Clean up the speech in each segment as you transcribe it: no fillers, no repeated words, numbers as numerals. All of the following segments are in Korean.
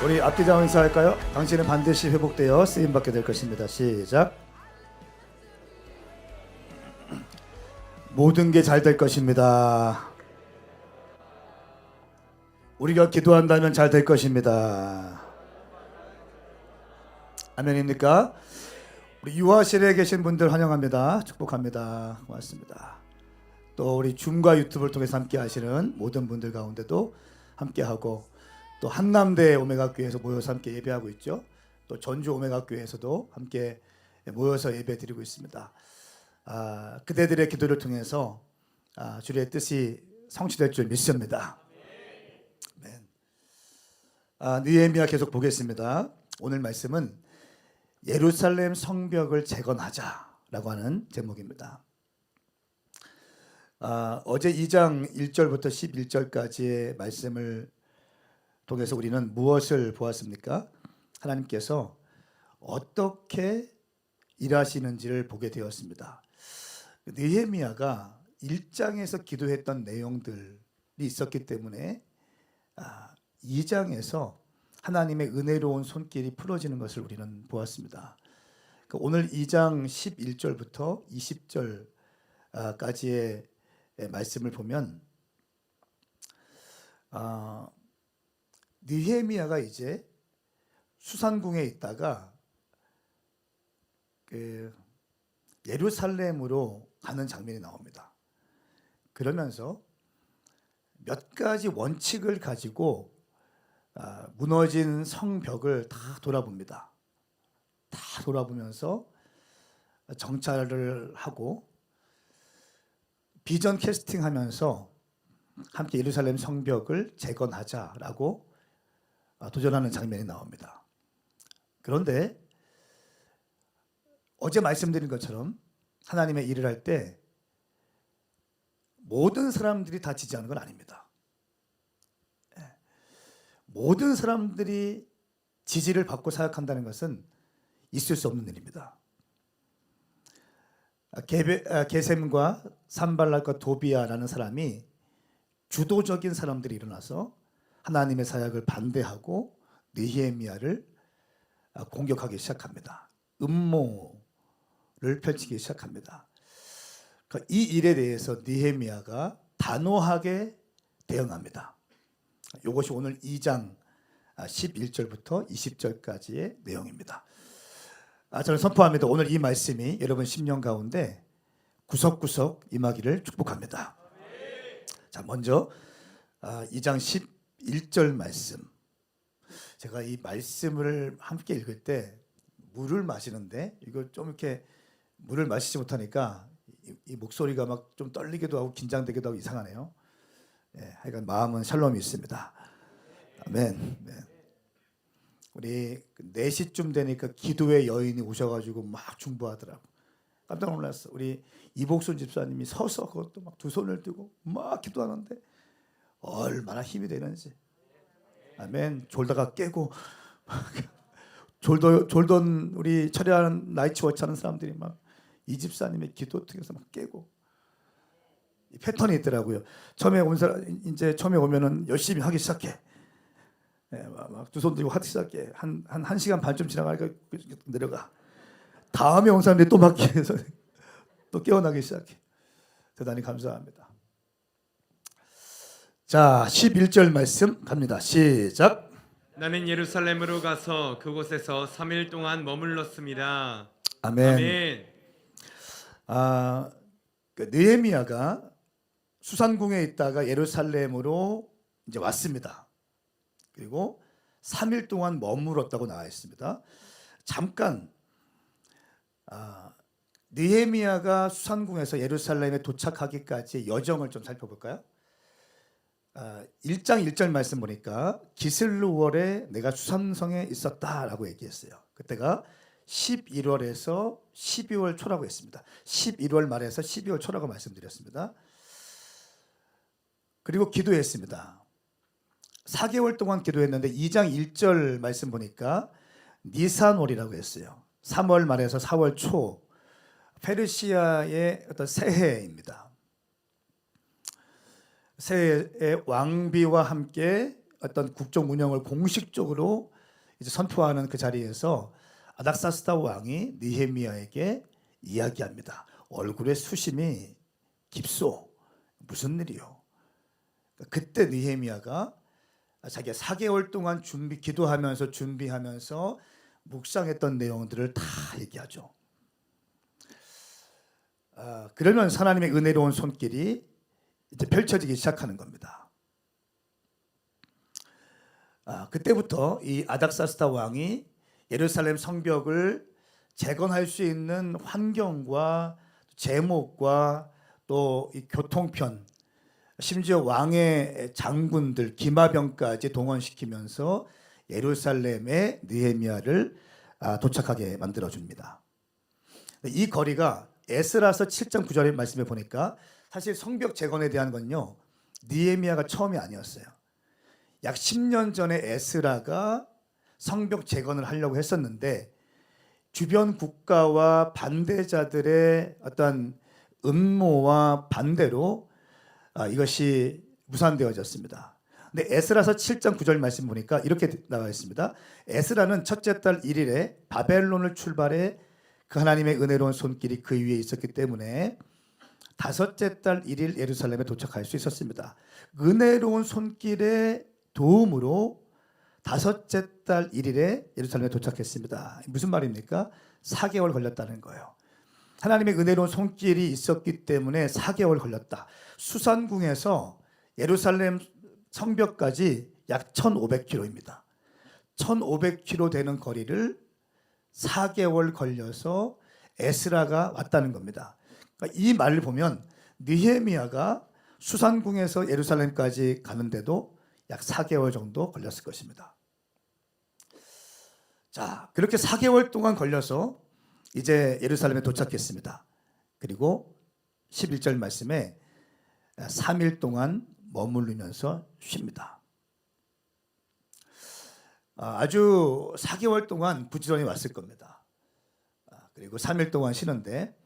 우리 앞뒤장 인사할까요? 당신은 반드시 회복되어 쓰임받게 될 것입니다. 시작. 모든 게 잘 될 것입니다. 우리가 기도한다면 잘 될 것입니다. 아멘입니까? 우리 유아실에 계신 분들 환영합니다. 축복합니다. 고맙습니다. 또 우리 줌과 유튜브를 통해서 함께 하시는 모든 분들 가운데도 함께하고, 또 한남대 오메가 교회에서 모여서 함께 예배하고 있죠. 또 전주 오메가 교회에서도 함께 모여서 예배 드리고 있습니다. 그대들의 기도를 통해서 주의 뜻이 성취될 줄 믿습니다. 느헤미야 계속 보겠습니다. 오늘 말씀은 예루살렘 성벽을 재건하자라고 하는 제목입니다. 어제 2장 1절부터 11절까지의 말씀을 통해서 우리는 무엇을 보았습니까? 하나님께서 어떻게 일하시는지를 보게 되었습니다. 느헤미야가 1장에서 기도했던 내용들이 있었기 때문에 2장에서 하나님의 은혜로운 손길이 풀어지는 것을 우리는 보았습니다. 오늘 2장 11절부터 20절까지의 말씀을 보면 느헤미야가 이제 수산궁에 있다가 예루살렘으로 가는 장면이 나옵니다. 그러면서 몇 가지 원칙을 가지고 무너진 성벽을 다 돌아봅니다. 다 돌아보면서 정찰을 하고 비전 캐스팅하면서 함께 예루살렘 성벽을 재건하자라고 도전하는 장면이 나옵니다. 그런데 어제 말씀드린 것처럼 하나님의 일을 할 때 모든 사람들이 다 지지하는 건 아닙니다. 모든 사람들이 지지를 받고 사역한다는 것은 있을 수 없는 일입니다. 게셈과 산발락과 도비아라는 사람이 주도적인 사람들이 일어나서 하나님의 사역을 반대하고 느헤미야를 공격하기 시작합니다. 음모를 펼치기 시작합니다. 이 일에 대해서 느헤미야가 단호하게 대응합니다. 이것이 오늘 2장 11절부터 20절까지의 내용입니다. 저는 선포합니다. 오늘 이 말씀이 여러분 심령 가운데 구석구석 임하기를 축복합니다. 자, 먼저 2장 11절 말씀. 제가 이 말씀을 함께 읽을 때 물을 마시는데 이거 좀 이렇게 물을 마시지 못하니까 이 목소리가 막 좀 떨리기도 하고 긴장되기도 하고 이상하네요. 하여간 마음은 샬롬이 있습니다. 아멘. 네. 우리 4시쯤 되니까 기도의 여인이 오셔가지고 막 중보하더라고. 깜짝 놀랐어. 우리 이복순 집사님이 서서 그것도 막 두 손을 들고 막 기도하는데 얼마나 힘이 되는지. 아멘. 졸다가 깨고 졸던 우리 철야하는 나이트워치 하는 사람들이 막 이 집사님의 기도 통해서 막 깨고. 패턴이 있더라고요. 처음에 오면은 열심히 하기 시작해. 막 두 손 들고 하기 시작해. 한 1시간 반쯤 지나가니까 내려가. 다음에 온 사람들이 또 막 깨서 또 깨어나기 시작해. 대단히 감사합니다. 자, 11절 말씀 갑니다. 시작. 나는 예루살렘으로 가서 그곳에서 3일 동안 머물렀습니다. 아멘. 아멘. 느헤미야가 수산궁에 있다가 예루살렘으로 이제 왔습니다. 그리고 3일 동안 머물렀다고 나와 있습니다. 잠깐 느헤미야가 수산궁에서 예루살렘에 도착하기까지의 여정을 좀 살펴볼까요? 1장 1절 말씀 보니까 기슬루월에 내가 수산성에 있었다라고 얘기했어요. 그때가 11월에서 12월 초라고 했습니다. 11월 말에서 12월 초라고 말씀드렸습니다. 그리고 기도했습니다. 4개월 동안 기도했는데 2장 1절 말씀 보니까 니산월이라고 했어요. 3월 말에서 4월 초, 페르시아의 어떤 새해입니다. 새해의 왕비와 함께 어떤 국정 운영을 공식적으로 이제 선포하는 그 자리에서 아닥사스다 왕이 느헤미야에게 이야기합니다. 얼굴에 수심이 깊소. 무슨 일이요? 그때 느헤미야가 자기가 4개월 동안 기도하면서 준비하면서 묵상했던 내용들을 다 얘기하죠. 그러면 하나님의 은혜로운 손길이 이제 펼쳐지기 시작하는 겁니다. 그때부터 이 아닥사스다 왕이 예루살렘 성벽을 재건할 수 있는 환경과 제목과 또 이 교통편, 심지어 왕의 장군들, 기마병까지 동원시키면서 예루살렘에 느헤미야를 도착하게 만들어 줍니다. 이 거리가 에스라서 7장 9절의 말씀에 보니까 사실 성벽 재건에 대한 건요, 느헤미야가 처음이 아니었어요. 약 10년 전에 에스라가 성벽 재건을 하려고 했었는데 주변 국가와 반대자들의 어떤 음모와 반대로 이것이 무산되어졌습니다. 근데 에스라서 7장 9절 말씀 보니까 이렇게 나와 있습니다. 에스라는 첫째 달 1일에 바벨론을 출발해 그 하나님의 은혜로운 손길이 그 위에 있었기 때문에 다섯째 달 1일 예루살렘에 도착할 수 있었습니다. 은혜로운 손길의 도움으로 다섯째 달 1일에 예루살렘에 도착했습니다. 무슨 말입니까? 4개월 걸렸다는 거예요. 하나님의 은혜로운 손길이 있었기 때문에 4개월 걸렸다. 수산궁에서 예루살렘 성벽까지 약 1,500km입니다. 1,500km 되는 거리를 4개월 걸려서 에스라가 왔다는 겁니다. 그러니까 이 말을 보면 느헤미야가 수산궁에서 예루살렘까지 가는데도 약 4개월 정도 걸렸을 것입니다. 자, 그렇게 4개월 동안 걸려서 이제 예루살렘에 도착했습니다. 그리고 11절 말씀에 3일 동안 머무르면서 쉽니다. 아주 4개월 동안 부지런히 왔을 겁니다. 그리고 3일 동안 쉬는데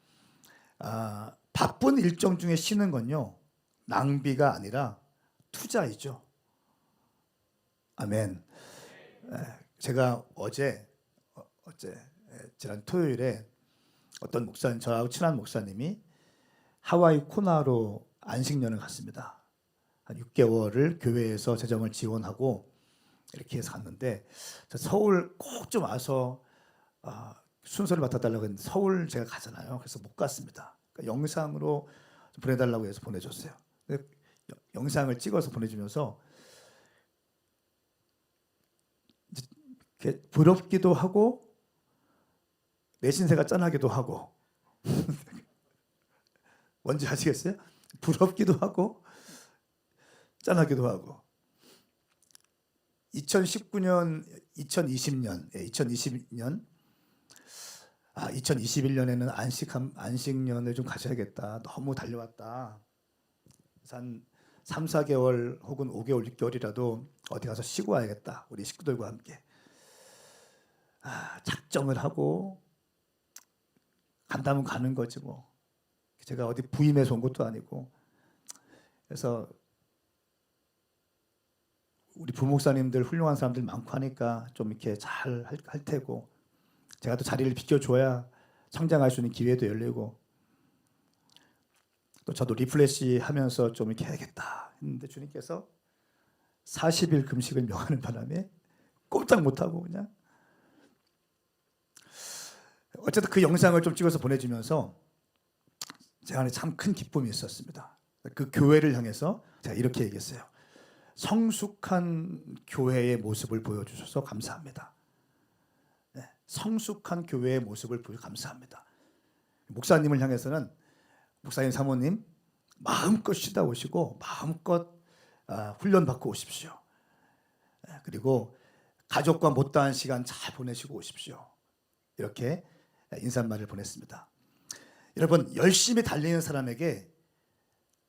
바쁜 일정 중에 쉬는 건요, 낭비가 아니라 투자이죠. 아멘. 제가 어제 지난 토요일에 어떤 목사님, 저하고 친한 목사님이 하와이 코나로 안식년을 갔습니다. 한 6개월을 교회에서 재정을 지원하고 이렇게 해서 갔는데 서울 꼭 좀 와서 순서를 맡아달라고 했는데 서울 제가 가잖아요. 그래서 못 갔습니다. 그러니까 영상으로 좀 보내달라고 해서 보내줬어요. 영상을 찍어서 보내주면서 부럽기도 하고 내 신세가 짠하기도 하고 뭔지 아시겠어요? 부럽기도 하고 짠하기도 하고 2019년, 2020년, 2021년에는 안식년을 좀 가져야겠다. 너무 달려왔다. 한 3, 4개월 혹은 5개월, 6개월이라도 어디 가서 쉬고 와야겠다. 우리 식구들과 함께. 작정을 하고 간다면 가는 거지 뭐. 제가 어디 부임해서 온 것도 아니고. 그래서 우리 부목사님들 훌륭한 사람들 많고 하니까 좀 이렇게 잘 할 테고 제가 또 자리를 비켜줘야 성장할 수 있는 기회도 열리고 또 저도 리프레시 하면서 좀 이렇게 해야겠다 했는데 주님께서 40일 금식을 명하는 바람에 꼼짝 못하고 그냥 어쨌든 그 영상을 좀 찍어서 보내주면서 제 안에 참 큰 기쁨이 있었습니다. 그 교회를 향해서 제가 이렇게 얘기했어요. 성숙한 교회의 모습을 보여주셔서 감사합니다. 네, 성숙한 교회의 모습을 보여 감사합니다. 목사님을 향해서는 목사님 사모님 마음껏 쉬다 오시고 마음껏 훈련받고 오십시오. 네, 그리고 가족과 못다한 시간 잘 보내시고 오십시오. 이렇게 인사말을 보냈습니다. 여러분 열심히 달리는 사람에게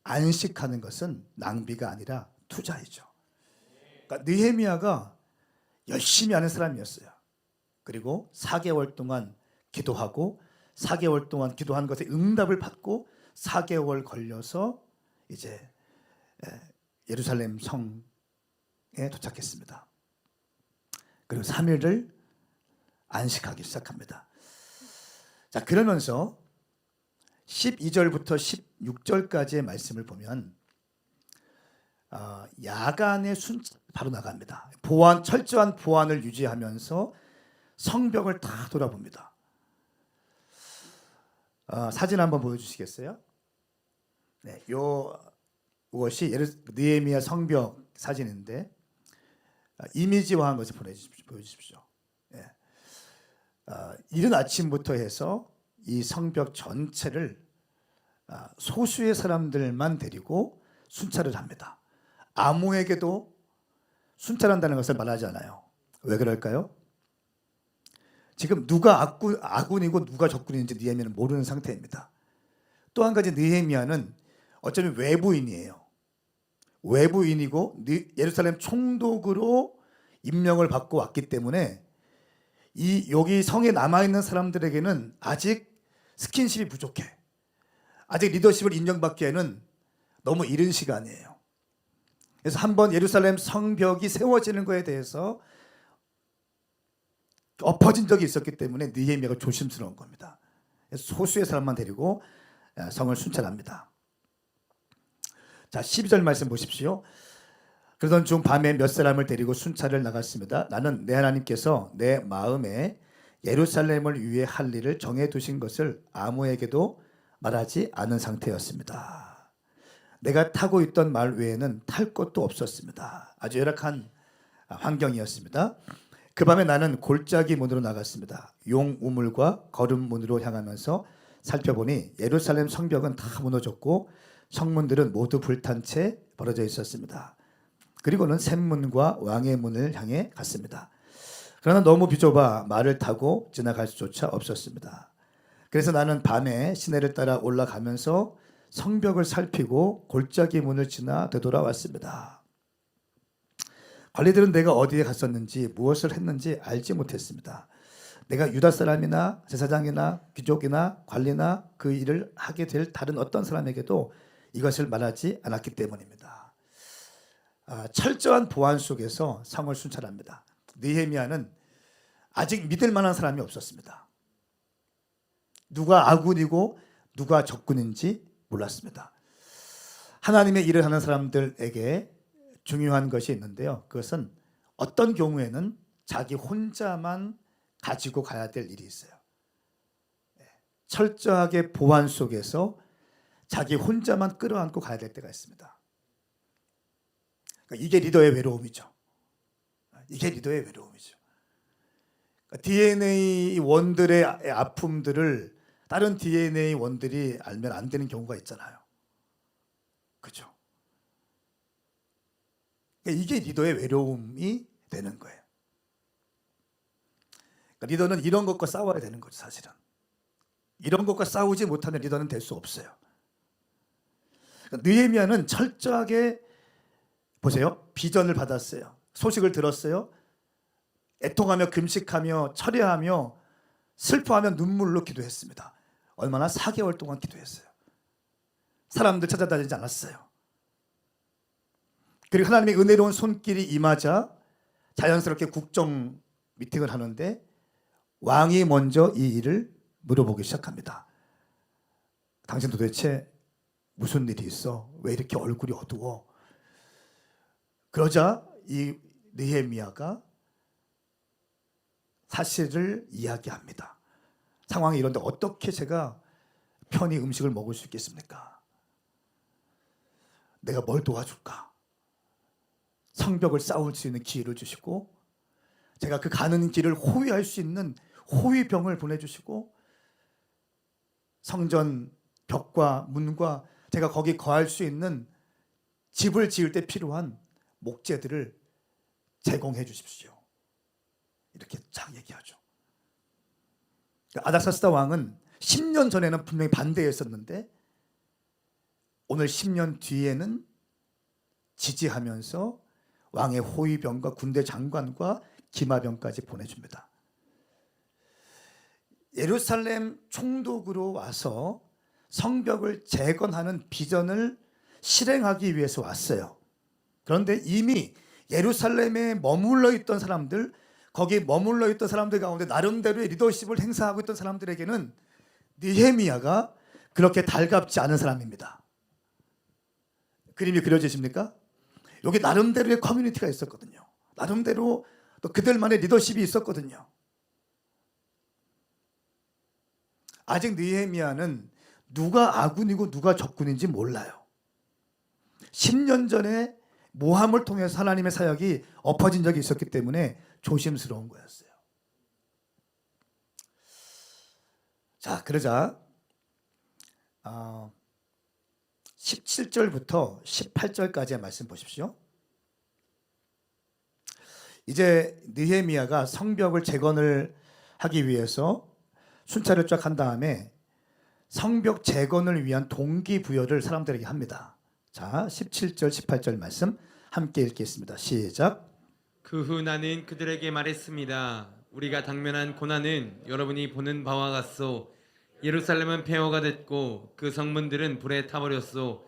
안식하는 것은 낭비가 아니라 투자이죠. 그러니까 느헤미야가 열심히 하는 사람이었어요. 그리고 4개월 동안 기도하고 4개월 동안 기도한 것에 응답을 받고 4개월 걸려서 이제 예루살렘 성에 도착했습니다. 그리고 3일을 안식하기 시작합니다. 자, 그러면서 12절부터 16절까지의 말씀을 보면 야간에 바로 나갑니다. 철저한 보안을 유지하면서 성벽을 다 돌아봅니다. 사진 한번 보여주시겠어요? 네, 이것이 느헤미야 성벽 사진인데 이미지화한 것을 보여주십시오. 네. 이른 아침부터 해서 이 성벽 전체를 소수의 사람들만 데리고 순찰을 합니다. 아무에게도 순찰한다는 것을 말하지 않아요. 왜 그럴까요? 지금 누가 아군이고 누가 적군인지 느헤미야는 모르는 상태입니다. 또 한 가지 느헤미야는 어쩌면 외부인이에요. 외부인이고 예루살렘 총독으로 임명을 받고 왔기 때문에 여기 성에 남아있는 사람들에게는 아직 스킨십이 부족해. 아직 리더십을 인정받기에는 너무 이른 시간이에요. 그래서 한번 예루살렘 성벽이 세워지는 것에 대해서 엎어진 적이 있었기 때문에 느헤미야가 조심스러운 겁니다. 그래서 소수의 사람만 데리고 성을 순찰합니다. 자, 12절 말씀 보십시오. 그러던 중 밤에 몇 사람을 데리고 순찰을 나갔습니다. 나는 내 하나님께서 내 마음에 예루살렘을 위해 할 일을 정해두신 것을 아무에게도 말하지 않은 상태였습니다. 내가 타고 있던 말 외에는 탈 것도 없었습니다. 아주 열악한 환경이었습니다. 그 밤에 나는 골짜기 문으로 나갔습니다. 용 우물과 거름문으로 향하면서 살펴보니 예루살렘 성벽은 다 무너졌고 성문들은 모두 불탄 채 벌어져 있었습니다. 그리고는 샘문과 왕의 문을 향해 갔습니다. 그러나 너무 비좁아 말을 타고 지나갈 수조차 없었습니다. 그래서 나는 밤에 시내를 따라 올라가면서 성벽을 살피고 골짜기 문을 지나 되돌아왔습니다. 관리들은 내가 어디에 갔었는지 무엇을 했는지 알지 못했습니다. 내가 유다 사람이나 제사장이나 귀족이나 관리나 그 일을 하게 될 다른 어떤 사람에게도 이것을 말하지 않았기 때문입니다. 철저한 보안 속에서 성을 순찰합니다. 느헤미야는 아직 믿을 만한 사람이 없었습니다. 누가 아군이고 누가 적군인지 몰랐습니다. 하나님의 일을 하는 사람들에게 중요한 것이 있는데요. 그것은 어떤 경우에는 자기 혼자만 가지고 가야 될 일이 있어요. 철저하게 보안 속에서 자기 혼자만 끌어안고 가야 될 때가 있습니다. 이게 리더의 외로움이죠. 이게 리더의 외로움이죠. DNA 원들의 아픔들을 다른 DNA 원들이 알면 안 되는 경우가 있잖아요. 그렇죠? 이게 리더의 외로움이 되는 거예요. 리더는 이런 것과 싸워야 되는 거죠, 사실은. 이런 것과 싸우지 못하면 리더는 될 수 없어요. 느헤미야는 철저하게 보세요. 비전을 받았어요. 소식을 들었어요. 애통하며 금식하며 철회하며 슬퍼하며 눈물로 기도했습니다. 얼마나 4개월 동안 기도했어요. 사람들 찾아다니지 않았어요. 그리고 하나님의 은혜로운 손길이 임하자 자연스럽게 국정 미팅을 하는데 왕이 먼저 이 일을 물어보기 시작합니다. 당신 도대체 무슨 일이 있어? 왜 이렇게 얼굴이 어두워? 그러자 이 느헤미야가 사실을 이야기합니다. 상황이 이런데 어떻게 제가 편히 음식을 먹을 수 있겠습니까? 내가 뭘 도와줄까? 성벽을 쌓을 수 있는 기회를 주시고 제가 그 가는 길을 호위할 수 있는 호위병을 보내주시고 성전 벽과 문과 제가 거기 거할 수 있는 집을 지을 때 필요한 목재들을 제공해 주십시오. 이렇게 쫙 얘기하죠. 아닥사스다 왕은 10년 전에는 분명히 반대했었는데 오늘 10년 뒤에는 지지하면서 왕의 호위병과 군대 장관과 기마병까지 보내줍니다. 예루살렘 총독으로 와서 성벽을 재건하는 비전을 실행하기 위해서 왔어요. 그런데 이미 예루살렘에 머물러 있던 사람들, 거기 머물러 있던 사람들 가운데 나름대로의 리더십을 행사하고 있던 사람들에게는 느헤미야가 그렇게 달갑지 않은 사람입니다. 그림이 그려지십니까? 여기 나름대로의 커뮤니티가 있었거든요. 나름대로 또 그들만의 리더십이 있었거든요. 아직 느헤미야는 누가 아군이고 누가 적군인지 몰라요. 10년 전에 모함을 통해서 하나님의 사역이 엎어진 적이 있었기 때문에 조심스러운 거였어요. 자, 그러자 17절부터 18절까지의 말씀 보십시오. 이제 느헤미야가 성벽을 재건을 하기 위해서 순찰을 쫙 한 다음에 성벽 재건을 위한 동기부여를 사람들에게 합니다. 자, 17절 18절 말씀 함께 읽겠습니다. 시작. 그 후 나는 그들에게 말했습니다. 우리가 당면한 고난은 여러분이 보는 바와 같소. 예루살렘은 폐허가 됐고 그 성문들은 불에 타버렸소.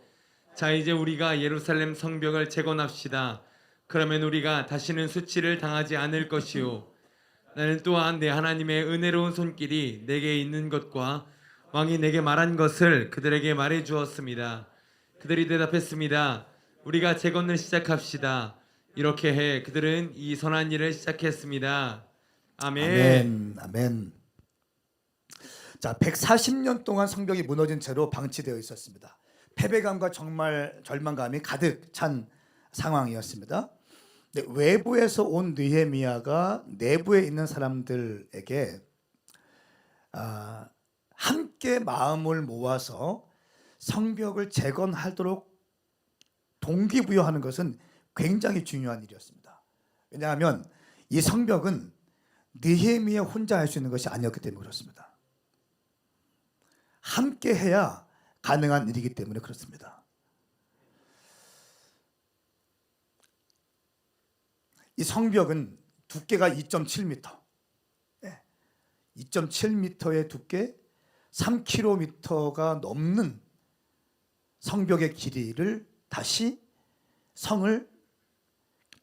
자, 이제 우리가 예루살렘 성벽을 재건합시다. 그러면 우리가 다시는 수치를 당하지 않을 것이요. 나는 또한 내 하나님의 은혜로운 손길이 내게 있는 것과 왕이 내게 말한 것을 그들에게 말해 주었습니다. 그들이 대답했습니다. 우리가 재건을 시작합시다. 이렇게 해 그들은 이 선한 일을 시작했습니다. 아멘. 아멘. 아멘. 자, 140년 동안 성벽이 무너진 채로 방치되어 있었습니다. 패배감과 정말 절망감이 가득 찬 상황이었습니다. 근데 외부에서 온 느헤미야가 내부에 있는 사람들에게 함께 마음을 모아서 성벽을 재건하도록 동기부여하는 것은 굉장히 중요한 일이었습니다. 왜냐하면 이 성벽은 느헤미야 혼자 할 수 있는 것이 아니었기 때문에 그렇습니다. 함께 해야 가능한 일이기 때문에 그렇습니다. 이 성벽은 두께가 2.7m, 2.7m의 두께, 3km가 넘는 성벽의 길이를 다시 성을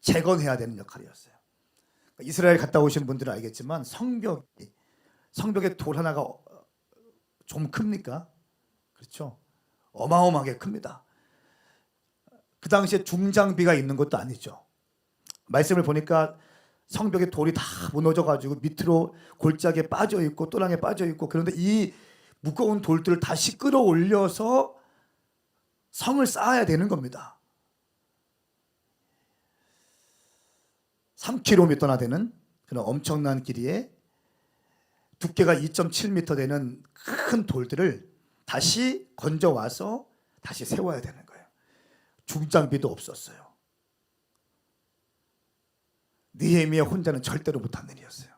재건해야 되는 역할이었어요. 이스라엘 갔다 오신 분들은 알겠지만 성벽의 돌 하나가 좀 큽니까? 그렇죠. 어마어마하게 큽니다. 그 당시에 중장비가 있는 것도 아니죠. 말씀을 보니까 성벽의 돌이 다 무너져가지고 밑으로 골짜기에 빠져 있고 또랑에 빠져 있고, 그런데 이 무거운 돌들을 다시 끌어올려서 성을 쌓아야 되는 겁니다. 3km나 되는 그런 엄청난 길이에 두께가 2.7m 되는 큰 돌들을 다시 건져와서 다시 세워야 되는 거예요. 중장비도 없었어요. 느헤미야 혼자는 절대로 못한 일이었어요.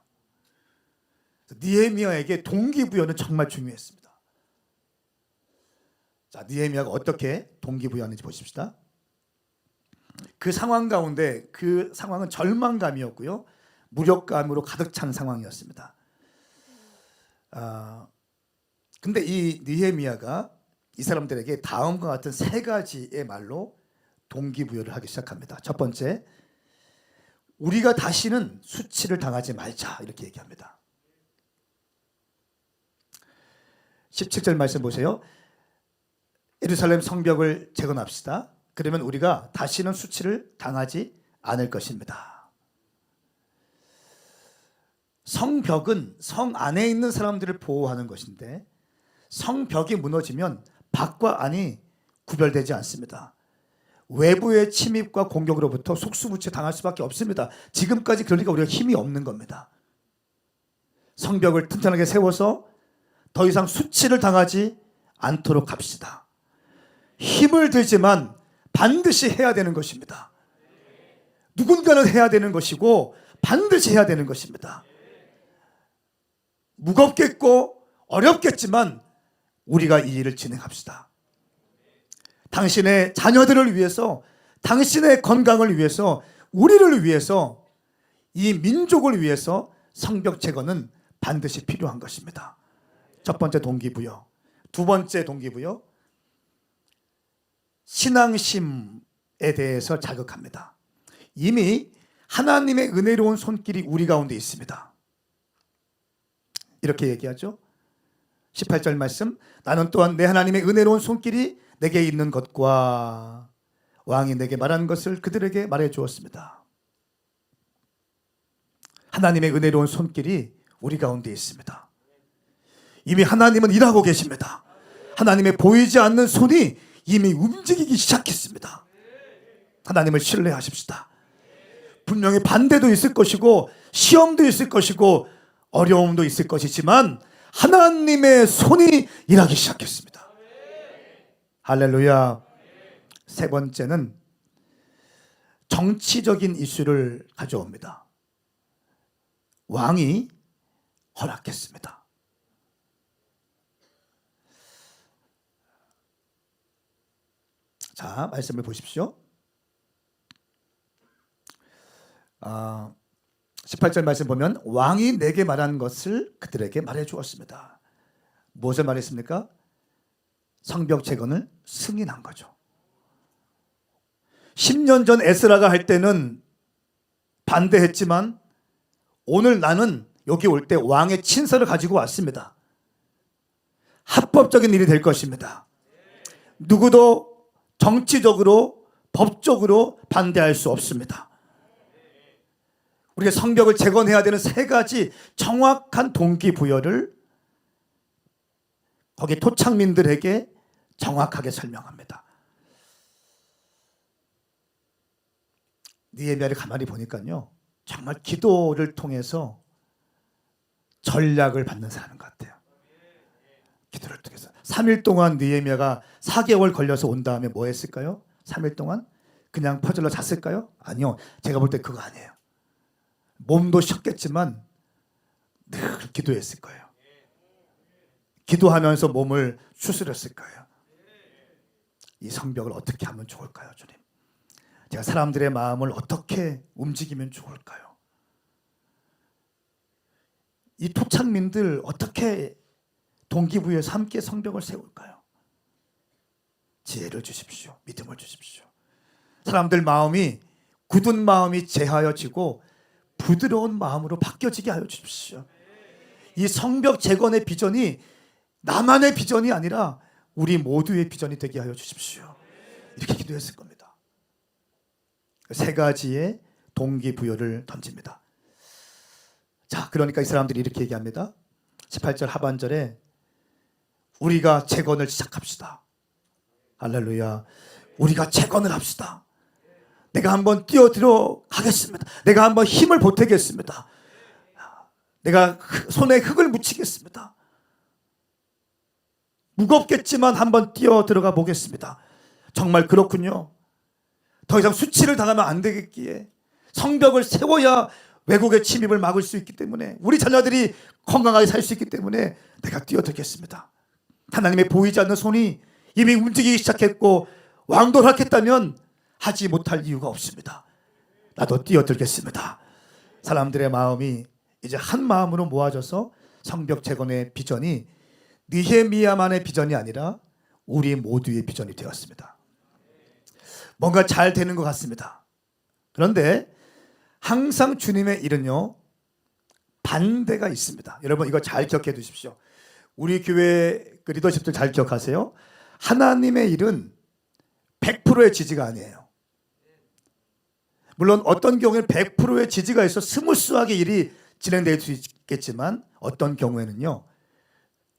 느헤미야에게 동기부여는 정말 중요했습니다. 자, 느헤미야가 어떻게 동기부여하는지 보십시다. 그 상황 가운데 그 상황은 절망감이었고요, 무력감으로 가득 찬 상황이었습니다. 근데 이 느헤미야가 이 사람들에게 다음과 같은 세 가지의 말로 동기부여를 하기 시작합니다. 첫 번째, 우리가 다시는 수치를 당하지 말자, 이렇게 얘기합니다. 17절 말씀 보세요. 예루살렘 성벽을 재건합시다. 그러면 우리가 다시는 수치를 당하지 않을 것입니다. 성벽은 성 안에 있는 사람들을 보호하는 것인데 성벽이 무너지면 밖과 안이 구별되지 않습니다. 외부의 침입과 공격으로부터 속수무책 당할 수밖에 없습니다. 지금까지 그러니까 우리가 힘이 없는 겁니다. 성벽을 튼튼하게 세워서 더 이상 수치를 당하지 않도록 합시다. 힘을 들지만 반드시 해야 되는 것입니다. 누군가는 해야 되는 것이고 반드시 해야 되는 것입니다. 무겁겠고 어렵겠지만 우리가 이 일을 진행합시다. 당신의 자녀들을 위해서, 당신의 건강을 위해서, 우리를 위해서, 이 민족을 위해서 성벽 재건은 반드시 필요한 것입니다. 첫 번째 동기부여. 두 번째 동기부여, 신앙심에 대해서 자극합니다. 이미 하나님의 은혜로운 손길이 우리 가운데 있습니다. 이렇게 얘기하죠. 18절 말씀, 나는 또한 내 하나님의 은혜로운 손길이 내게 있는 것과 왕이 내게 말한 것을 그들에게 말해 주었습니다. 하나님의 은혜로운 손길이 우리 가운데 있습니다. 이미 하나님은 일하고 계십니다. 하나님의 보이지 않는 손이 이미 움직이기 시작했습니다. 하나님을 신뢰하십시다. 분명히 반대도 있을 것이고 시험도 있을 것이고 어려움도 있을 것이지만 하나님의 손이 일하기 시작했습니다. 할렐루야. 세 번째는 정치적인 이슈를 가져옵니다. 왕이 허락했습니다. 자, 말씀을 보십시오. 18절 말씀 보면 왕이 내게 말한 것을 그들에게 말해 주었습니다. 무엇을 말했습니까? 성벽 재건을 승인한 거죠. 10년 전 에스라가 할 때는 반대했지만 오늘 나는 여기 올 때 왕의 친서를 가지고 왔습니다. 합법적인 일이 될 것입니다. 누구도 정치적으로 법적으로 반대할 수 없습니다. 우리가 성벽을 재건해야 되는 세 가지 정확한 동기부여를 거기 토착민들에게 정확하게 설명합니다. 느헤미야를 가만히 보니까요, 정말 기도를 통해서 전략을 받는 사람인 것 같아요. 기도를 통해서 3일 동안 느헤미야가 4개월 걸려서 온 다음에 뭐 했을까요? 3일 동안 그냥 퍼질러 잤을까요? 아니요, 제가 볼 때 그거 아니에요. 몸도 쉬었겠지만 늘 기도했을 거예요. 기도하면서 몸을 추스렸을 거예요. 이 성벽을 어떻게 하면 좋을까요, 주님? 제가 사람들의 마음을 어떻게 움직이면 좋을까요? 이 토착민들 어떻게 동기부여해서 함께 성벽을 세울까요? 지혜를 주십시오. 믿음을 주십시오. 사람들 마음이 굳은 마음이 제하여지고 부드러운 마음으로 바뀌어지게 하여 주십시오. 이 성벽 재건의 비전이 나만의 비전이 아니라 우리 모두의 비전이 되게 하여 주십시오. 이렇게 기도했을 겁니다. 세 가지의 동기부여를 던집니다. 자, 그러니까 이 사람들이 이렇게 얘기합니다. 18절 하반절에 우리가 재건을 시작합시다. 할렐루야. 우리가 재건을 합시다. 내가 한번 뛰어들어 가겠습니다. 내가 한번 힘을 보태겠습니다. 내가 손에 흙을 묻히겠습니다. 무겁겠지만 한번 뛰어 들어가 보겠습니다. 정말 그렇군요. 더 이상 수치를 당하면 안 되겠기에 성벽을 세워야 외국의 침입을 막을 수 있기 때문에 우리 자녀들이 건강하게 살 수 있기 때문에 내가 뛰어들겠습니다. 하나님의 보이지 않는 손이 이미 움직이기 시작했고 왕도 허락했다면 하지 못할 이유가 없습니다. 나도 뛰어들겠습니다. 사람들의 마음이 이제 한 마음으로 모아져서 성벽 재건의 비전이 느헤미야만의 비전이 아니라 우리 모두의 비전이 되었습니다. 뭔가 잘 되는 것 같습니다. 그런데 항상 주님의 일은요, 반대가 있습니다. 여러분 이거 잘 기억해 두십시오. 우리 교회 그 리더십들 잘 기억하세요. 하나님의 일은 100%의 지지가 아니에요. 물론 어떤 경우에는 100%의 지지가 있어 스무스하게 일이 진행될 수 있겠지만 어떤 경우에는요,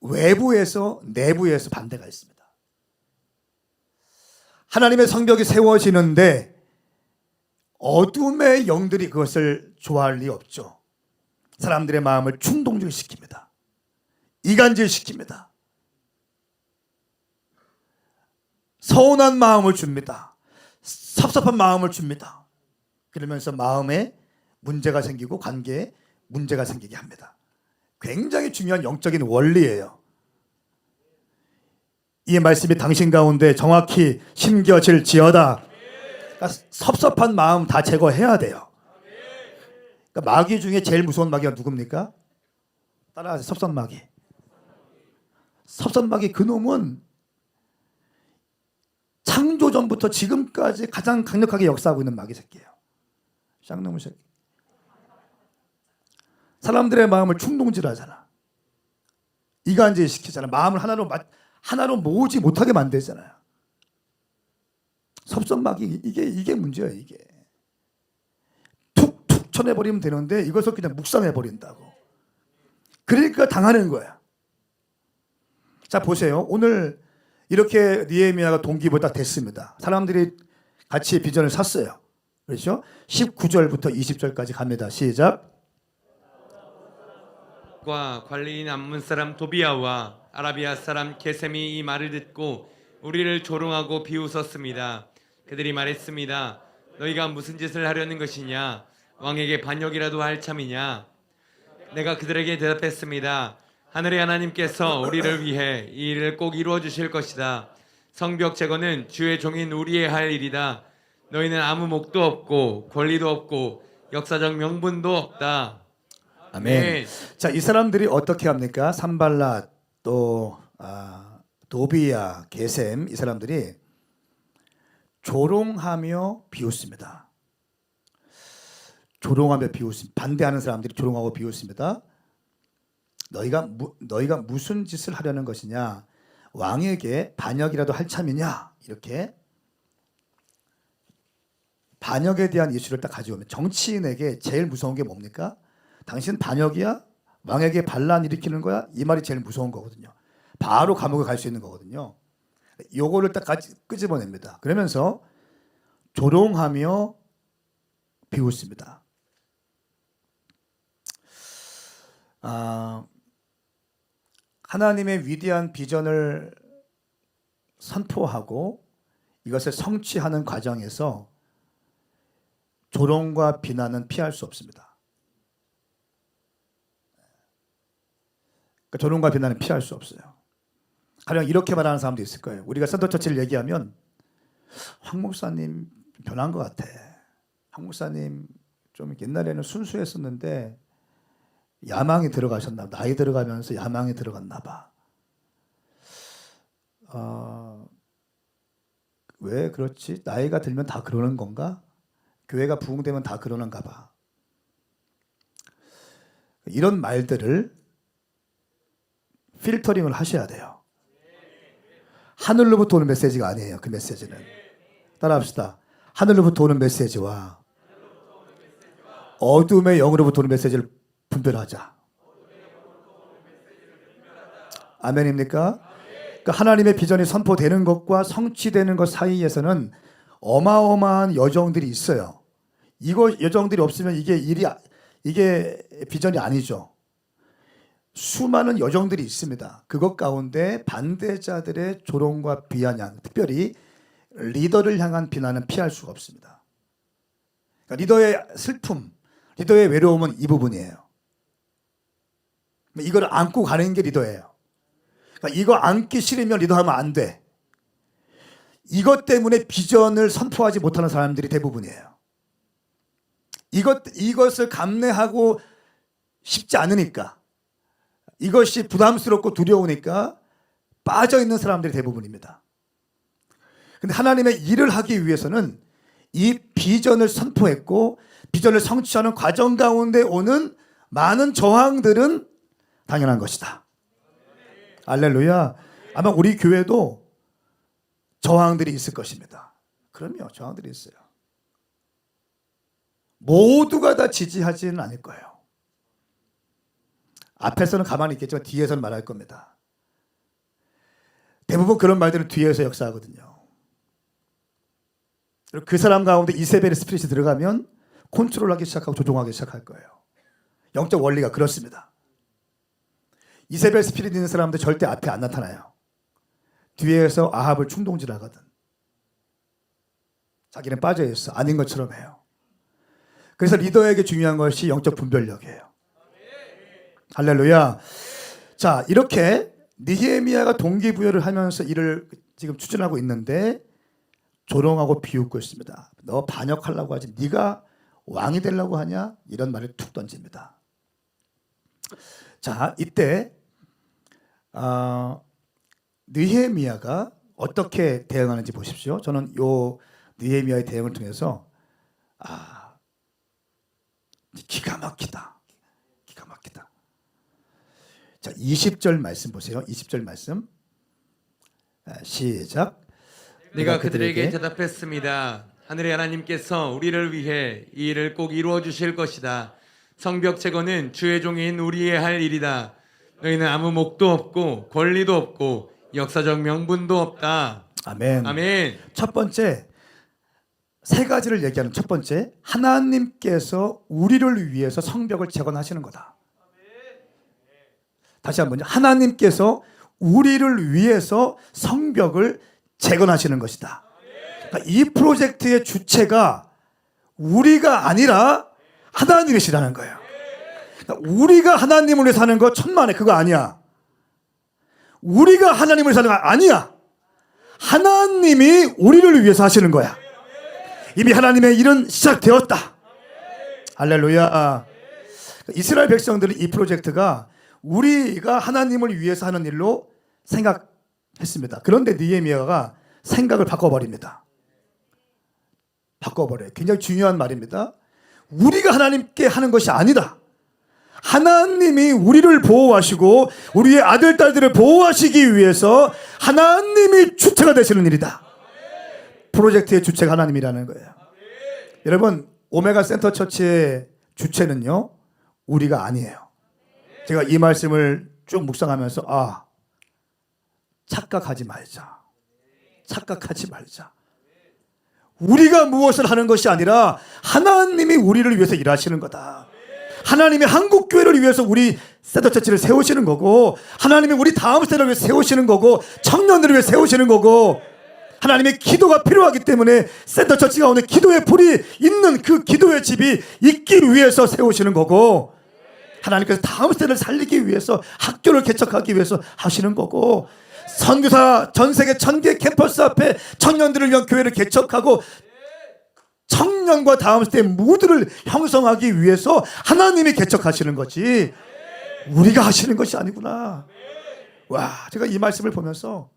외부에서 내부에서 반대가 있습니다. 하나님의 성벽이 세워지는데 어둠의 영들이 그것을 좋아할 리 없죠. 사람들의 마음을 충동질시킵니다. 이간질시킵니다. 서운한 마음을 줍니다. 섭섭한 마음을 줍니다. 그러면서 마음에 문제가 생기고 관계에 문제가 생기게 합니다. 굉장히 중요한 영적인 원리예요. 이 말씀이 당신 가운데 정확히 심겨질지어다. 그러니까 섭섭한 마음 다 제거해야 돼요. 그러니까 마귀 중에 제일 무서운 마귀가 누굽니까? 따라하세요. 섭섭마귀. 섭섭마귀 그놈은 창조 전부터 지금까지 가장 강력하게 역사하고 있는 마귀 새끼예요. 쌍놈의 새끼. 사람들의 마음을 충동질하잖아. 이간질시키잖아. 마음을 하나로 모으지 못하게 만들잖아요. 섭섭막이 이게 문제예요. 이게 툭툭 쳐내버리면 되는데 이것을 그냥 묵상해버린다고. 그러니까 당하는 거야. 자, 보세요. 오늘 이렇게 느헤미야가 동기부여 됐습니다. 사람들이 같이 비전을 샀어요. 그렇죠? 19절부터 20절까지 갑니다. 시작. 과 관리인 암몬 사람 도비아와 아라비아 사람 게셈이 이 말을 듣고 우리를 조롱하고 비웃었습니다. 그들이 말했습니다. 너희가 무슨 짓을 하려는 것이냐? 왕에게 반역이라도 할 참이냐? 내가 그들에게 대답했습니다. 하늘의 하나님께서 우리를 위해 이 일을 꼭 이루어 주실 것이다. 성벽 제거는 주의 종인 우리의 할 일이다. 너희는 아무 목도 없고 권리도 없고 역사적 명분도 없다. 아멘. 자, 이 사람들이 어떻게 합니까? 산발랏 또 도비야, 게셈 이 사람들이 조롱하며 비웃습니다. 조롱하며 비웃습니다. 반대하는 사람들이 조롱하고 비웃습니다. 너희가 무슨 짓을 하려는 것이냐? 왕에게 반역이라도 할 참이냐? 이렇게 반역에 대한 이슈를 딱 가져오면 정치인에게 제일 무서운 게 뭡니까? 당신 반역이야? 왕에게 반란 일으키는 거야? 이 말이 제일 무서운 거거든요. 바로 감옥에 갈 수 있는 거거든요. 요거를 딱 같이 끄집어냅니다. 그러면서 조롱하며 비웃습니다. 하나님의 위대한 비전을 선포하고 이것을 성취하는 과정에서 조롱과 비난은 피할 수 없습니다. 그러니까 조롱과 비난은 피할 수 없어요. 가령 이렇게 말하는 사람도 있을 거예요. 우리가 샌더처치를 얘기하면 황 목사님 변한 것 같아. 황 목사님 좀 옛날에는 순수했었는데 야망이 들어가셨나 봐. 나이 들어가면서 야망이 들어갔나 봐. 왜 그렇지? 나이가 들면 다 그러는 건가? 교회가 부흥되면 다 그러는가 봐. 이런 말들을 필터링을 하셔야 돼요. 하늘로부터 오는 메시지가 아니에요. 그 메시지는. 따라합시다. 하늘로부터 오는 메시지와 어둠의 영으로부터 오는 메시지를 분별하자. 아멘입니까? 그러니까 하나님의 비전이 선포되는 것과 성취되는 것 사이에서는 어마어마한 여정들이 있어요. 이거 여정들이 없으면 이게 비전이 아니죠. 수많은 여정들이 있습니다. 그것 가운데 반대자들의 조롱과 비아냥, 특별히 리더를 향한 비난은 피할 수가 없습니다. 그러니까 리더의 슬픔, 리더의 외로움은 이 부분이에요. 이걸 안고 가는 게 리더예요. 그러니까 이거 안기 싫으면 리더하면 안 돼. 이것 때문에 비전을 선포하지 못하는 사람들이 대부분이에요. 이것을 감내하고 싶지 않으니까, 이것이 부담스럽고 두려우니까 빠져있는 사람들이 대부분입니다. 근데 하나님의 일을 하기 위해서는 이 비전을 선포했고 비전을 성취하는 과정 가운데 오는 많은 저항들은 당연한 것이다. 할렐루야. 아마 우리 교회도 저항들이 있을 것입니다. 그럼요. 저항들이 있어요. 모두가 다 지지하지는 않을 거예요. 앞에서는 가만히 있겠지만 뒤에서는 말할 겁니다. 대부분 그런 말들은 뒤에서 역사하거든요. 그 사람 가운데 이세벨의 스피릿이 들어가면 컨트롤하기 시작하고 조종하기 시작할 거예요. 영적 원리가 그렇습니다. 이세벨 스피릿 있는 사람들 절대 앞에 안 나타나요. 뒤에서 아합을 충동질하거든. 자기는 빠져있어. 아닌 것처럼 해요. 그래서 리더에게 중요한 것이 영적 분별력이에요. 할렐루야. 자, 이렇게 느헤미야가 동기부여를 하면서 일을 지금 추진하고 있는데 조롱하고 비웃고 있습니다. 너 반역하려고 하지, 네가 왕이 되려고 하냐? 이런 말을 툭 던집니다. 자, 이때 느헤미야가 어떻게 대응하는지 보십시오. 저는 요 느헤미야의 대응을 통해서 기가 막히다. 기가 막히다. 자, 20절 말씀 보세요. 20절 말씀. 시작. 내가 그들에게 대답했습니다. 하늘의 하나님께서 우리를 위해 이 일을 꼭 이루어 주실 것이다. 성벽 제거는 주의 종인 우리의 할 일이다. 너희는 아무 목도 없고 권리도 없고 역사적 명분도 없다. 아멘. 아멘. 첫 번째, 세 가지를 얘기하는 첫 번째, 하나님께서 우리를 위해서 성벽을 재건하시는 거다. 다시 한번요. 하나님께서 우리를 위해서 성벽을 재건하시는 것이다. 그러니까 이 프로젝트의 주체가 우리가 아니라 하나님이시라는 거예요. 그러니까 우리가 하나님을 위해서 하는 거 천만에 그거 아니야. 우리가 하나님을 위해서 하는 거 아니야. 하나님이 우리를 위해서 하시는 거야. 이미 하나님의 일은 시작되었다. 할렐루야. 이스라엘 백성들은 이 프로젝트가 우리가 하나님을 위해서 하는 일로 생각했습니다. 그런데 느헤미야가 생각을 바꿔버립니다. 바꿔버려요. 굉장히 중요한 말입니다. 우리가 하나님께 하는 것이 아니다. 하나님이 우리를 보호하시고 우리의 아들, 딸들을 보호하시기 위해서 하나님이 주체가 되시는 일이다. 프로젝트의 주체가 하나님이라는 거예요. 여러분, 오메가 센터 처치의 주체는요, 우리가 아니에요. 제가 이 말씀을 쭉 묵상하면서 착각하지 말자. 착각하지 말자. 우리가 무엇을 하는 것이 아니라 하나님이 우리를 위해서 일하시는 거다. 하나님이 한국교회를 위해서 우리 센터처치를 세우시는 거고, 하나님이 우리 다음 세대를 위해서 세우시는 거고, 청년들을 위해서 세우시는 거고, 하나님의 기도가 필요하기 때문에 센터처치 가운데 기도의 불이 있는 그 기도의 집이 있기 위해서 세우시는 거고, 하나님께서 다음 세대를 살리기 위해서 학교를 개척하기 위해서 하시는 거고, 선교사 전 세계 1000개 캠퍼스 앞에 청년들을 위한 교회를 개척하고 청년과 다음 세대 모두를 형성하기 위해서 하나님이 개척하시는 거지 우리가 하시는 것이 아니구나. 와, 제가 이 말씀을 보면서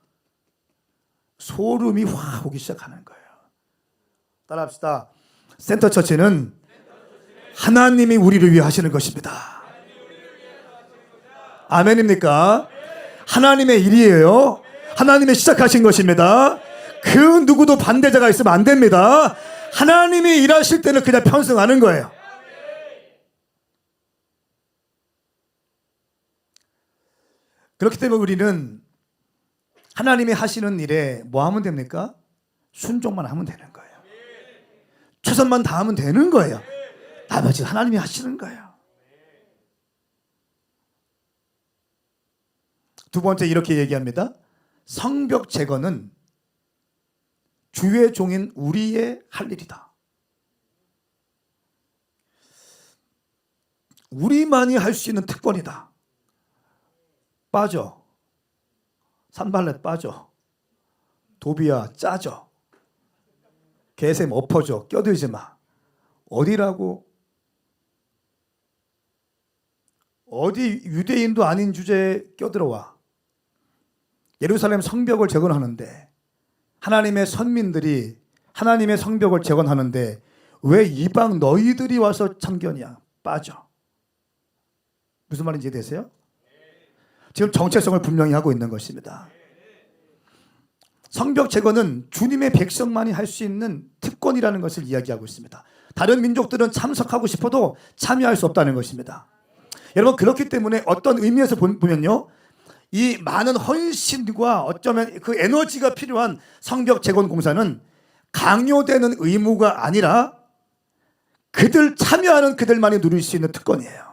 소름이 확 오기 시작하는 거예요. 따라합시다. 센터처치는 하나님이 우리를 위해 하시는 것입니다. 아멘입니까? 하나님의 일이에요. 하나님이 시작하신 것입니다. 그 누구도 반대자가 있으면 안 됩니다. 하나님이 일하실 때는 그냥 편승하는 거예요. 그렇기 때문에 우리는 하나님이 하시는 일에 뭐 하면 됩니까? 순종만 하면 되는 거예요. 최선만 다하면 되는 거예요. 나머지 하나님이 하시는 거예요. 두 번째 이렇게 얘기합니다. 성벽 제거는 주의 종인 우리의 할 일이다. 우리만이 할 수 있는 특권이다. 빠져. 산발렛 빠져. 도비야 짜져. 개샘 엎어져. 껴들지 마. 어디라고? 어디 유대인도 아닌 주제에 껴들어와. 예루살렘 성벽을 재건하는데 하나님의 선민들이 하나님의 성벽을 재건하는데 왜 이방 너희들이 와서 참견이야? 빠져. 무슨 말인지 이해되세요? 지금 정체성을 분명히 하고 있는 것입니다. 성벽 재건은 주님의 백성만이 할 수 있는 특권이라는 것을 이야기하고 있습니다. 다른 민족들은 참석하고 싶어도 참여할 수 없다는 것입니다. 여러분, 그렇기 때문에 어떤 의미에서 보면요, 이 많은 헌신과 어쩌면 그 에너지가 필요한 성벽 재건 공사는 강요되는 의무가 아니라 그들 참여하는 그들만이 누릴 수 있는 특권이에요.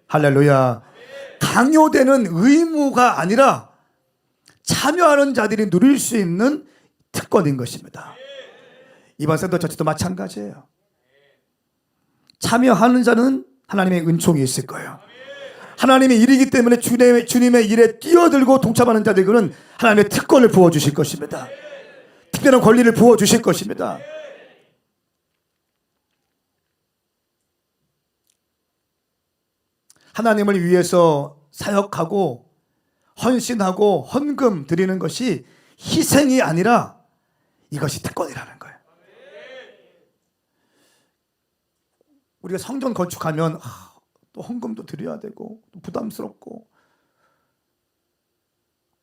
할렐루야. 강요되는 의무가 아니라 참여하는 자들이 누릴 수 있는 특권인 것입니다. 이번 센터처치도 마찬가지예요. 참여하는 자는 하나님의 은총이 있을 거예요. 하나님의 일이기 때문에 주님의 일에 뛰어들고 동참하는 자들에게는 하나님의 특권을 부어주실 것입니다. 특별한 권리를 부어주실 것입니다. 하나님을 위해서 사역하고 헌신하고 헌금 드리는 것이 희생이 아니라 이것이 특권이라는 거예요. 우리가 성전 건축하면 또 헌금도 드려야 되고 또 부담스럽고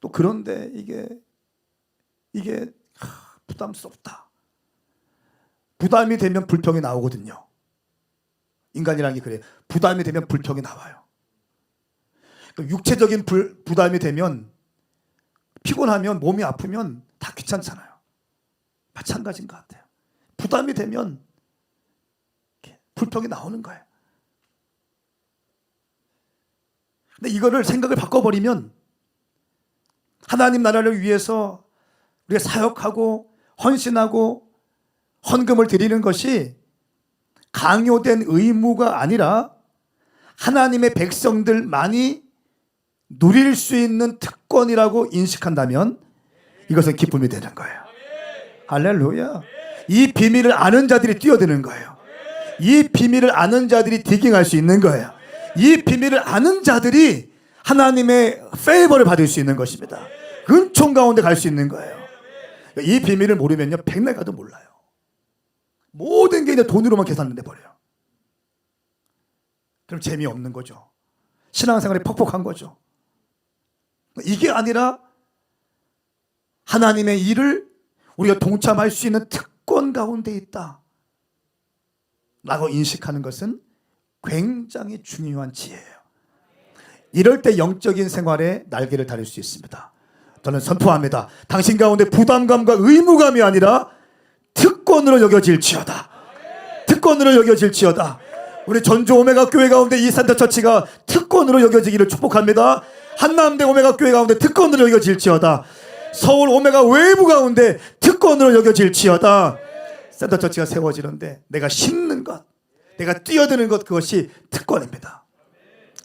또 그런데 이게 부담스럽다. 부담이 되면 불평이 나오거든요. 인간이라는 게 그래요. 부담이 되면 불평이 나와요. 육체적인 부담이 되면 피곤하면 몸이 아프면 다 귀찮잖아요. 마찬가지인 것 같아요. 부담이 되면 불평이 나오는 거예요. 근데 이거를 생각을 바꿔버리면 하나님 나라를 위해서 우리가 사역하고 헌신하고 헌금을 드리는 것이 강요된 의무가 아니라 하나님의 백성들만이 누릴 수 있는 특권이라고 인식한다면 이것은 기쁨이 되는 거예요. 할렐루야. 이 비밀을 아는 자들이 뛰어드는 거예요. 이 비밀을 아는 자들이 디깅할 수 있는 거예요. 이 비밀을 아는 자들이 하나님의 페이버를 받을 수 있는 것입니다. 은총 가운데 갈 수 있는 거예요. 이 비밀을 모르면요, 백날 가도 몰라요. 모든 게 이제 돈으로만 계산돼 버려요. 그럼 재미없는 거죠. 신앙생활이 퍽퍽한 거죠. 이게 아니라 하나님의 일을 우리가 동참할 수 있는 특권 가운데 있다 라고 인식하는 것은 굉장히 중요한 지혜예요. 이럴 때 영적인 생활에 날개를 달릴 수 있습니다. 저는 선포합니다. 당신 가운데 부담감과 의무감이 아니라 특권으로 여겨질지어다. 특권으로 여겨질지어다. 우리 전주 오메가 교회 가운데 이 산타처치가 특권으로 여겨지기를 축복합니다. 한남대 오메가 교회 가운데 특권으로 여겨질지어다. 서울 오메가 외부 가운데 특권으로 여겨질지어다. 산타처치가 세워지는데 내가 심는 것, 내가 뛰어드는 것, 그것이 특권입니다.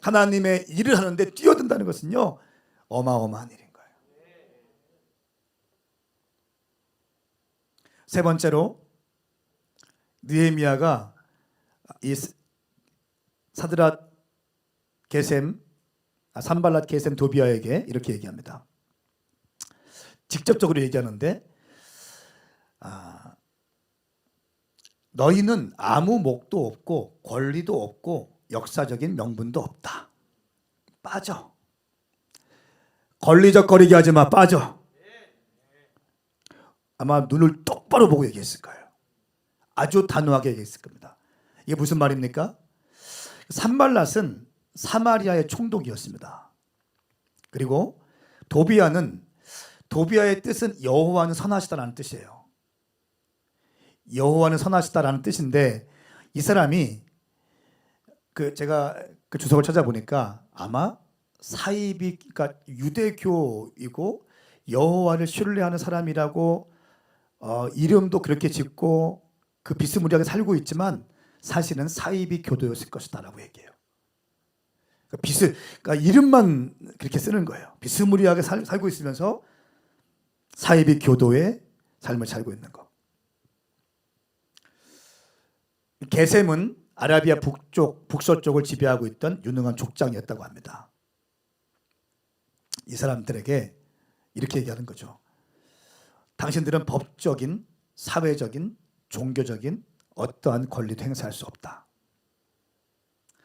하나님의 일을 하는데 뛰어든다는 것은요, 어마어마한 일인 거예요. 세 번째로 느헤미야가 이 사드락 게셈, 산발랏 게셈 도비아에게 이렇게 얘기합니다. 직접적으로 얘기하는데, 너희는 아무 목도 없고 권리도 없고 역사적인 명분도 없다. 빠져. 권리적거리게 하지 마. 빠져. 아마 눈을 똑바로 보고 얘기했을 거예요. 아주 단호하게 얘기했을 겁니다. 이게 무슨 말입니까? 산발랏은 사마리아의 총독이었습니다. 그리고 도비아의 뜻은 여호와는 선하시다라는 뜻이에요. 여호와는 선하시다라는 뜻인데, 이 사람이 제가 그 주석을 찾아보니까 아마 사이비, 그러니까 유대교이고 여호와를 신뢰하는 사람이라고 이름도 그렇게 짓고 그 비스무리하게 살고 있지만 사실은 사이비 교도였을 것이다라고 얘기해요. 그러니까 이름만 그렇게 쓰는 거예요. 비스무리하게 살고 있으면서 사이비 교도의 삶을 살고 있는 거. 게셈은 아라비아 북서쪽을 지배하고 있던 유능한 족장이었다고 합니다. 이 사람들에게 이렇게 얘기하는 거죠. 당신들은 법적인, 사회적인, 종교적인 어떠한 권리도 행사할 수 없다.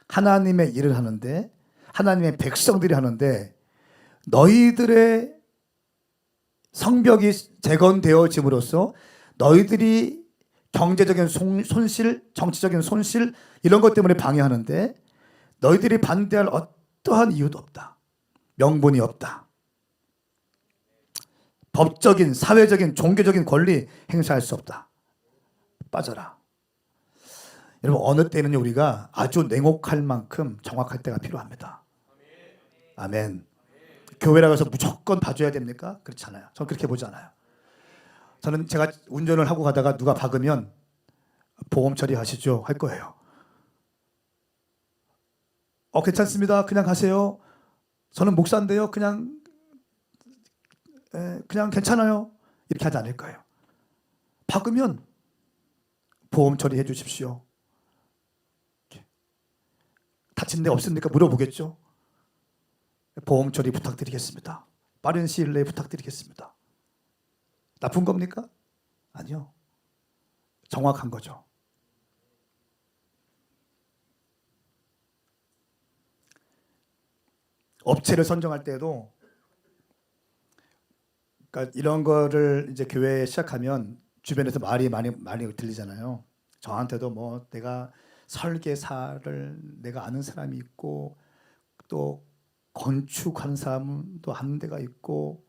하나님의 일을 하는데, 하나님의 백성들이 하는데 너희들의 성벽이 재건되어짐으로써 너희들이 경제적인 손실, 정치적인 손실 이런 것 때문에 방해하는데 너희들이 반대할 어떠한 이유도 없다. 명분이 없다. 법적인, 사회적인, 종교적인 권리 행사할 수 없다. 빠져라. 여러분, 어느 때는 우리가 아주 냉혹할 만큼 정확할 때가 필요합니다. 아멘. 교회라 해서 무조건 봐줘야 됩니까? 그렇잖아요. 저는 그렇게 보지 않아요. 저는 제가 운전을 하고 가다가 누가 박으면 보험 처리하시죠 할 거예요. 괜찮습니다. 그냥 가세요. 저는 목사인데요. 그냥 괜찮아요. 이렇게 하지 않을 거예요. 박으면 보험 처리해 주십시오. 다친 데 없습니까? 물어보겠죠. 보험 처리 부탁드리겠습니다. 빠른 시일 내에 부탁드리겠습니다. 나쁜 겁니까? 아니요. 정확한 거죠. 업체를 선정할 때도 그러니까 이런 거를 이제 교회에 시작하면 주변에서 말이 많이 들리잖아요. 저한테도 뭐 내가 설계사를 내가 아는 사람이 있고 또 건축하는 사람도 한 데가 있고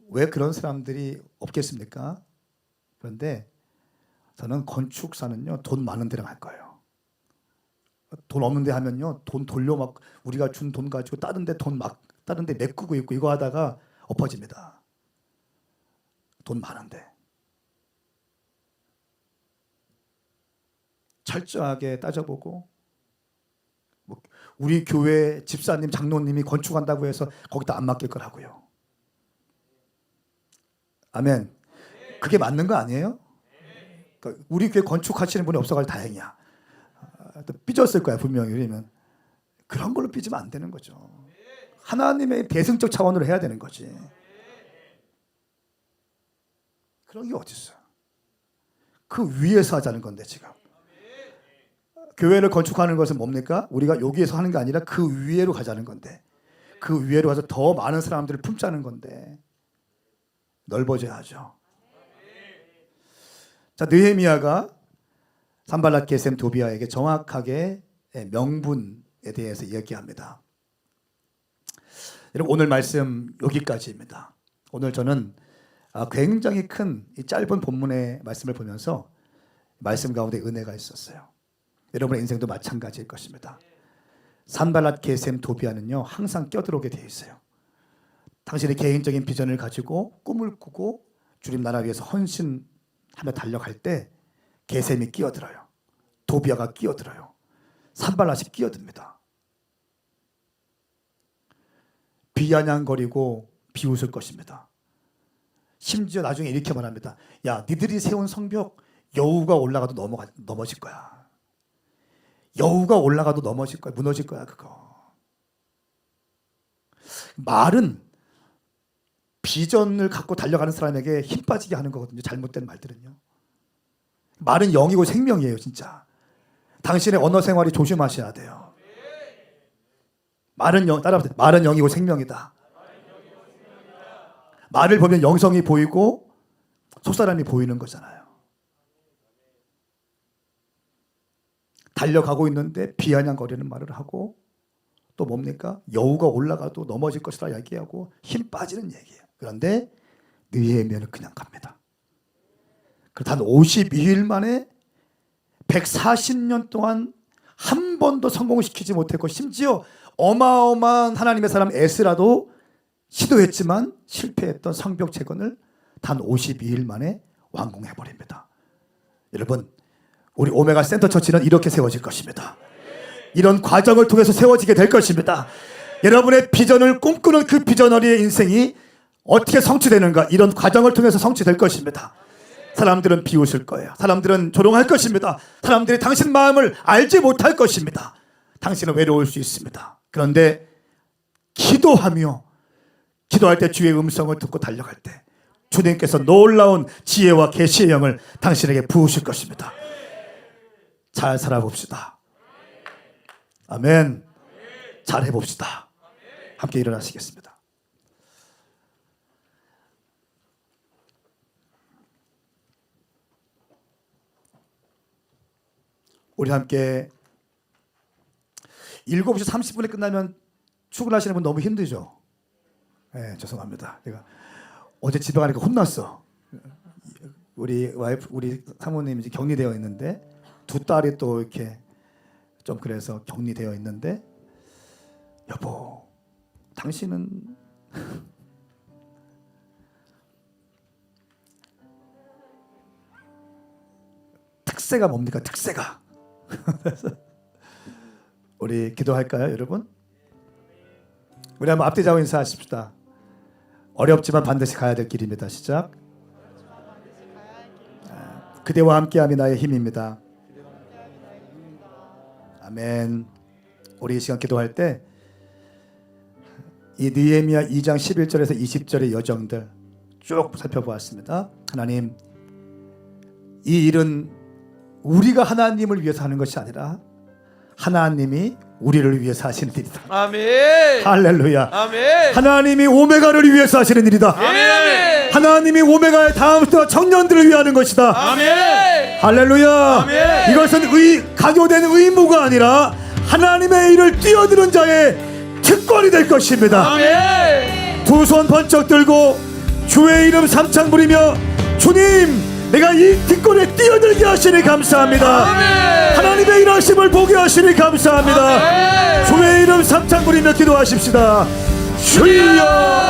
왜 그런 사람들이 없겠습니까? 그런데 저는 건축사는요 돈 많은 데랑 할 거예요. 돈 없는데 하면요 돈 돌려 막 우리가 준 돈 가지고 다른 데 메꾸고 있고 이거 하다가 엎어집니다. 돈 많은데 철저하게 따져보고 뭐 우리 교회 집사님 장로님이 건축한다고 해서 거기다 안 맡길 거라고요. 아멘. 그게 맞는 거 아니에요? 그러니까 우리 교회 건축하시는 분이 없어가지고 다행이야. 또 삐졌을 거야 분명히. 그러면 그런 걸로 삐지면 안 되는 거죠. 하나님의 대승적 차원으로 해야 되는 거지. 그런 게 어디 있어? 그 위에서 하자는 건데 지금. 교회를 건축하는 것은 뭡니까? 우리가 여기에서 하는 게 아니라 그 위에로 가자는 건데, 그 위에로 가서 더 많은 사람들을 품자는 건데 넓어져야 하죠. 자, 느헤미야가 산발랏 게셈 도비아에게 정확하게 명분에 대해서 이야기합니다. 여러분 오늘 말씀 여기까지입니다. 오늘 저는 굉장히 큰 이 짧은 본문의 말씀을 보면서 말씀 가운데 은혜가 있었어요. 여러분의 인생도 마찬가지일 것입니다. 산발랏 게셈 도비아는요 항상 껴들어오게 되어 있어요. 당신의 개인적인 비전을 가지고 꿈을 꾸고 주님 나라 위해서 헌신하며 달려갈 때 게셈이 끼어들어요. 도비아가 끼어들어요. 산발랏이 끼어듭니다. 비아냥거리고 비웃을 것입니다. 심지어 나중에 이렇게 말합니다. 야, 니들이 세운 성벽 여우가 올라가도 넘어질 거야. 여우가 올라가도 넘어질 거야. 무너질 거야 그거. 말은 비전을 갖고 달려가는 사람에게 힘 빠지게 하는 거거든요. 잘못된 말들은요. 말은 영이고 생명이에요 진짜. 당신의 언어 생활이 조심하셔야 돼요. 말은 말은 영이고 생명이다. 말을 보면 영성이 보이고 속사람이 보이는 거잖아요. 달려가고 있는데 비아냥거리는 말을 하고 또 뭡니까? 여우가 올라가도 넘어질 것이라 얘기하고 힘 빠지는 얘기예요. 그런데 느헤미야는 그냥 갑니다. 그래서 단 52일 만에 140년 동안 한 번도 성공시키지 못했고 심지어 어마어마한 하나님의 사람 에스라도 시도했지만 실패했던 성벽 재건을 단 52일 만에 완공해버립니다. 여러분 우리 오메가 센터 처치는 이렇게 세워질 것입니다. 이런 과정을 통해서 세워지게 될 것입니다. 여러분의 비전을 꿈꾸는 그 비전어리의 인생이 어떻게 성취되는가 이런 과정을 통해서 성취될 것입니다. 사람들은 비웃을 거예요. 사람들은 조롱할 것입니다. 사람들이 당신 마음을 알지 못할 것입니다. 당신은 외로울 수 있습니다. 그런데 기도할 때 주의 음성을 듣고 달려갈 때 주님께서 놀라운 지혜와 계시의 영을 당신에게 부으실 것입니다. 잘 살아봅시다. 아멘. 잘 해봅시다. 함께 일어나시겠습니다. 우리 함께 7시 30분에 끝나면 출근하시는 분 너무 힘들죠? 네, 죄송합니다. 제가 어제 집에 가니까 혼났어. 우리 와이프, 우리 사모님이 이제 격리되어 있는데 두 딸이 또 이렇게 좀 그래서 격리되어 있는데 여보, 당신은 특세가 뭡니까? 특세가. 우리 기도할까요, 여러분? 우리 한번 앞뒤좌우 인사하십시다. 어렵지만 반드시 가야 될 길입니다. 시작. 그대와 함께함이 나의 힘입니다. 아멘. 우리 이 시간 기도할 때 이 느헤미야 2장 11절에서 20절의 여정들 쭉 살펴보았습니다. 하나님, 이 일은 우리가 하나님을 위해서 하는 것이 아니라 하나님이 우리를 위해서 하시는 일이다. 아멘. 할렐루야. 아멘. 하나님이 오메가를 위해서 하시는 일이다. 아멘. 하나님이 오메가의 다음부터 청년들을 위하는 것이다. 아멘. 할렐루야. 아멘. 이것은 강요된 의무가 아니라 하나님의 일을 뛰어드는 자의 특권이 될 것입니다. 아멘. 두 손 번쩍 들고 주의 이름 삼창 부리며 주님, 내가 이 특권에 뛰어들게 하시니 감사합니다. 아멘. 하나님의 일하심을 보게 하시니 감사합니다. 아멘. 주의 이름 삼창 부리며 기도하십시다. 주여